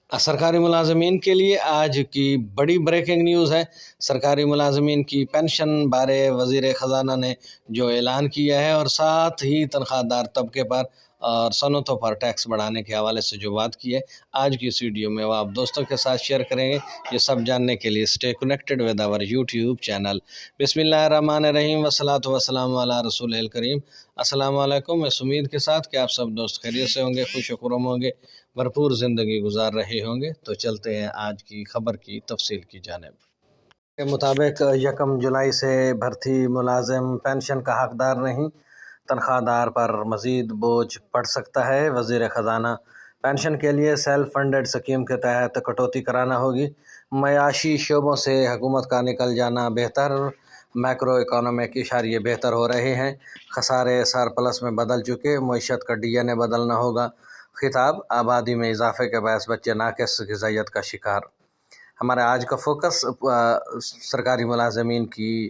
سرکاری ملازمین کے لیے آج کی بڑی بریکنگ نیوز ہے۔ سرکاری ملازمین کی پینشن بارے وزیر خزانہ نے جو اعلان کیا ہے اور ساتھ ہی تنخواہ دار طبقے پر اور صنعتوں پر ٹیکس بڑھانے کے حوالے سے جو بات کی ہے، آج کی اس ویڈیو میں وہ آپ دوستوں کے ساتھ شیئر کریں گے۔ یہ سب جاننے کے لیے stay connected with our YouTube channel. بسم اللہ الرحمن الرحیم والصلاۃ والسلام علی رسول الکریم۔ السلام علیکم۔ اس امید کے ساتھ کہ آپ سب دوست خیریت سے ہوں گے، خوش و خرم ہوں گے، بھرپور زندگی گزار رہے ہوں گے، تو چلتے ہیں آج کی خبر کی تفصیل کی جانب۔ کے مطابق 1 جولائی سے بھرتی ملازم پینشن کا حقدار نہیں، تنخواہ دار پر مزید بوجھ پڑ سکتا ہے۔ وزیر خزانہ پینشن کے لیے سیلف فنڈڈ اسکیم کے تحت کٹوتی کرانا ہوگی۔ معاشی شعبوں سے حکومت کا نکل جانا بہتر، میکرو اکانومک اشاریے بہتر ہو رہے ہیں، خسارے سرپلس میں بدل چکے، معیشت کا ڈی این اے بدلنا ہوگا۔ خطاب آبادی میں اضافے کے باعث بچے ناقص غذائیت کا شکار۔ ہمارا آج کا فوکس سرکاری ملازمین کی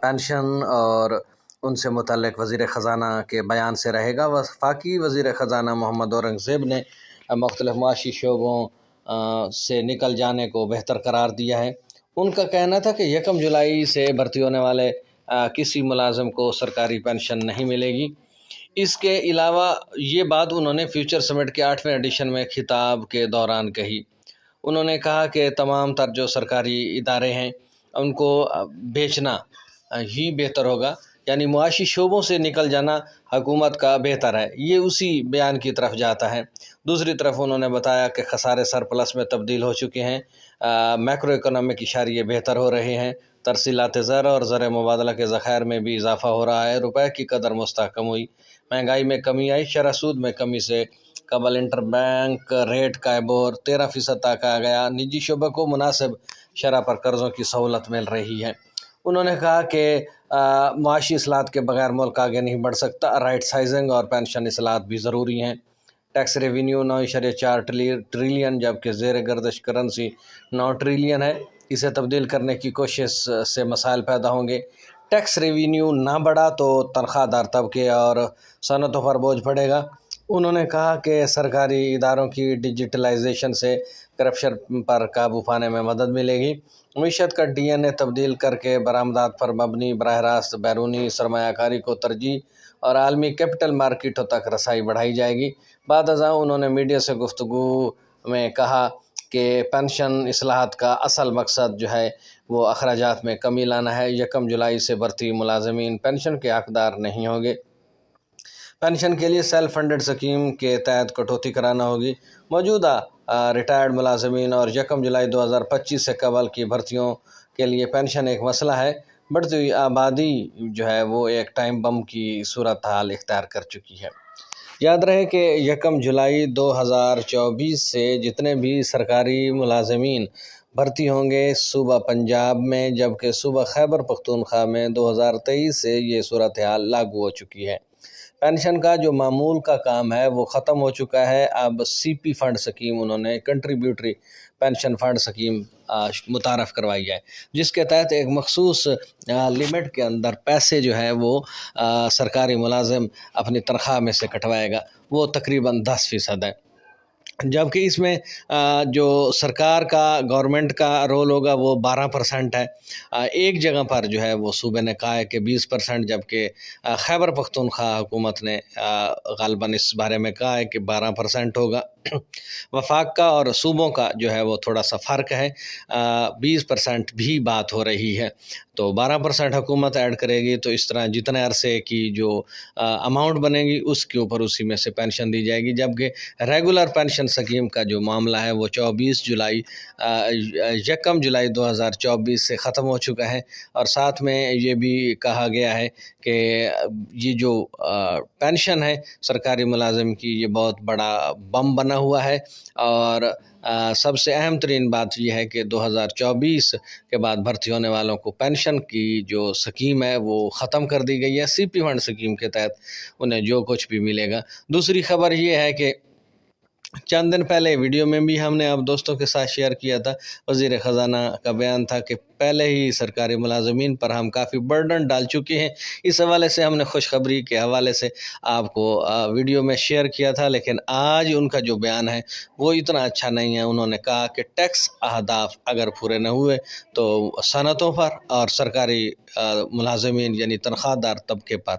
پینشن اور ان سے متعلق وزیر خزانہ کے بیان سے رہے گا۔ وفاقی وزیر خزانہ محمد اورنگزیب نے مختلف معاشی شعبوں سے نکل جانے کو بہتر قرار دیا ہے۔ ان کا کہنا تھا کہ 1 جولائی سے بھرتی ہونے والے کسی ملازم کو سرکاری پینشن نہیں ملے گی۔ اس کے علاوہ یہ بات انہوں نے فیوچر سمٹ کے 8ویں ایڈیشن میں خطاب کے دوران کہی۔ انہوں نے کہا کہ تمام تر جو سرکاری ادارے ہیں ان کو بیچنا ہی بہتر ہوگا، یعنی معاشی شعبوں سے نکل جانا حکومت کا بہتر ہے۔ یہ اسی بیان کی طرف جاتا ہے۔ دوسری طرف انہوں نے بتایا کہ خسارے سرپلس میں تبدیل ہو چکے ہیں، میکرو اکنامک اشاریے بہتر ہو رہے ہیں، ترسیلات زر اور زر مبادلہ کے ذخائر میں بھی اضافہ ہو رہا ہے، روپے کی قدر مستحکم ہوئی، مہنگائی میں کمی آئی، شرح سود میں کمی سے قبل انٹر بینک ریٹ کا عبور 13% تک آ گیا، نجی شعبہ کو مناسب شرح پر قرضوں کی سہولت مل رہی ہے۔ انہوں نے کہا کہ معاشی اصلاحات کے بغیر ملک آگے نہیں بڑھ سکتا، رائٹ سائزنگ اور پینشن اصلاحات بھی ضروری ہیں۔ ٹیکس ریونیو 9.4 ٹریلین جبکہ زیر گردش کرنسی 9 ٹریلین ہے، اسے تبدیل کرنے کی کوشش سے مسائل پیدا ہوں گے۔ ٹیکس ریونیو نہ بڑھا تو تنخواہ دار طبقے اور صنعتوں پر بوجھ پڑے گا۔ انہوں نے کہا کہ سرکاری اداروں کی ڈیجیٹلائزیشن سے کرپشن پر قابو پانے میں مدد ملے گی۔ معیشت کا ڈی این اے تبدیل کر کے برآمدات پر مبنی براہ راست بیرونی سرمایہ کاری کو ترجیح اور عالمی کیپٹل مارکیٹوں تک رسائی بڑھائی جائے گی۔ بعد ازاں انہوں نے میڈیا سے گفتگو میں کہا کہ پینشن اصلاحات کا اصل مقصد جو ہے وہ اخراجات میں کمی لانا ہے۔ 1 جولائی سے بھرتی ملازمین پینشن کے حقدار نہیں ہوں گے۔ پینشن کے لیے سیلف فنڈڈ اسکیم کے تحت کٹوتی کرانا ہوگی۔ موجودہ ریٹائرڈ ملازمین اور 1 جولائی 2025 سے قبل کی بھرتیوں کے لیے پینشن ایک مسئلہ ہے۔ بڑھتی ہوئی آبادی جو ہے وہ ایک ٹائم بم کی صورتحال اختیار کر چکی ہے۔ یاد رہے کہ 1 جولائی 2024 سے جتنے بھی سرکاری ملازمین بھرتی ہوں گے صوبہ پنجاب میں، جبکہ صوبہ خیبر پختونخوا میں 2023 سے یہ صورتحال لاگو ہو چکی ہے۔ پینشن کا جو معمول کا کام ہے وہ ختم ہو چکا ہے۔ اب سی پی فنڈ سکیم انہوں نے کنٹریبیوٹری پینشن فنڈ سکیم متعارف کروائی ہے، جس کے تحت ایک مخصوص لمٹ کے اندر پیسے جو ہے وہ سرکاری ملازم اپنی تنخواہ میں سے کٹوائے گا، وہ تقریباً 10% ہے۔ جبکہ اس میں جو سرکار کا گورنمنٹ کا رول ہوگا وہ 12% ہے۔ ایک جگہ پر جو ہے وہ صوبے نے کہا ہے کہ 20%، جبکہ خیبر پختونخوا حکومت نے غالباً اس بارے میں کہا ہے کہ 12% ہوگا۔ وفاق کا اور صوبوں کا جو ہے وہ تھوڑا سا فرق ہے، 20% بھی بات ہو رہی ہے، تو 12% حکومت ایڈ کرے گی، تو اس طرح جتنے عرصے کی جو اماؤنٹ بنے گی اس کے اوپر اسی میں سے پینشن دی جائے گی۔ جبکہ ریگولر پینشن سکیم کا جو معاملہ ہے وہ 1 جولائی 2024 سے ختم ہو چکا ہے، اور ساتھ میں یہ بھی کہا گیا ہے کہ یہ جو پینشن ہے سرکاری ملازم کی یہ بہت بڑا بم بنا ہوا ہے، اور سب سے اہم ترین بات یہ ہے کہ 2024 کے بعد بھرتی ہونے والوں کو پینشن کی جو سکیم ہے وہ ختم کر دی گئی ہے۔ سی پی فنڈ سکیم کے تحت انہیں جو کچھ بھی ملے گا۔ دوسری خبر یہ ہے کہ چند دن پہلے ویڈیو میں بھی ہم نے آپ دوستوں کے ساتھ شیئر کیا تھا، وزیر خزانہ کا بیان تھا کہ پہلے ہی سرکاری ملازمین پر ہم کافی برڈن ڈال چکے ہیں۔ اس حوالے سے ہم نے خوشخبری کے حوالے سے آپ کو ویڈیو میں شیئر کیا تھا، لیکن آج ان کا جو بیان ہے وہ اتنا اچھا نہیں ہے۔ انہوں نے کہا کہ ٹیکس اہداف اگر پورے نہ ہوئے تو صنعتوں پر اور سرکاری ملازمین یعنی تنخواہ دار طبقے پر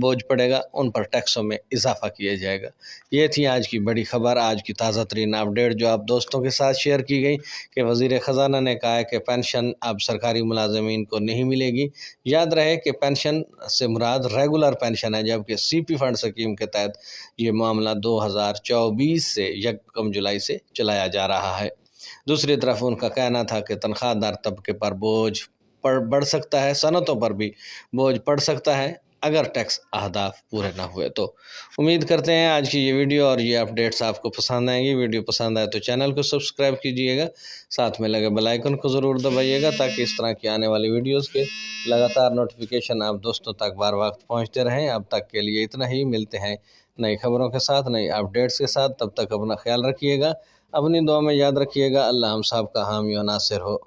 بوجھ پڑے گا، ان پر ٹیکسوں میں اضافہ کیا جائے گا۔ یہ تھی آج کی بڑی خبر، آج کی تازہ ترین اپڈیٹ جو آپ دوستوں کے ساتھ شیئر کی گئی کہ وزیر خزانہ نے کہا ہے کہ پینشن اب سرکاری ملازمین کو نہیں ملے گی۔ یاد رہے کہ پینشن سے مراد ریگولر پینشن ہے، جبکہ سی پی فنڈ اسکیم کے تحت یہ معاملہ 2024 سے 1 جولائی سے چلایا جا رہا ہے۔ دوسری طرف ان کا کہنا تھا کہ تنخواہ دار طبقے پر بوجھ بڑھ سکتا ہے، صنعتوں پر بھی بوجھ پڑ سکتا ہے اگر ٹیکس اہداف پورے نہ ہوئے تو۔ امید کرتے ہیں آج کی یہ ویڈیو اور یہ اپڈیٹس آپ کو پسند آئیں گی۔ ویڈیو پسند آئے تو چینل کو سبسکرائب کیجئے گا، ساتھ میں لگے بیل آئیکن کو ضرور دبائیے گا تاکہ اس طرح کی آنے والی ویڈیوز کے لگاتار نوٹیفیکیشن آپ دوستوں تک بار وقت پہنچتے رہیں۔ اب تک کے لیے اتنا ہی، ملتے ہیں نئی خبروں کے ساتھ، نئی اپڈیٹس کے ساتھ۔ تب تک اپنا خیال رکھیے گا، اپنی دعا میں یاد رکھیے گا۔ اللہ ہم سب کا حامی و ناصر ہو۔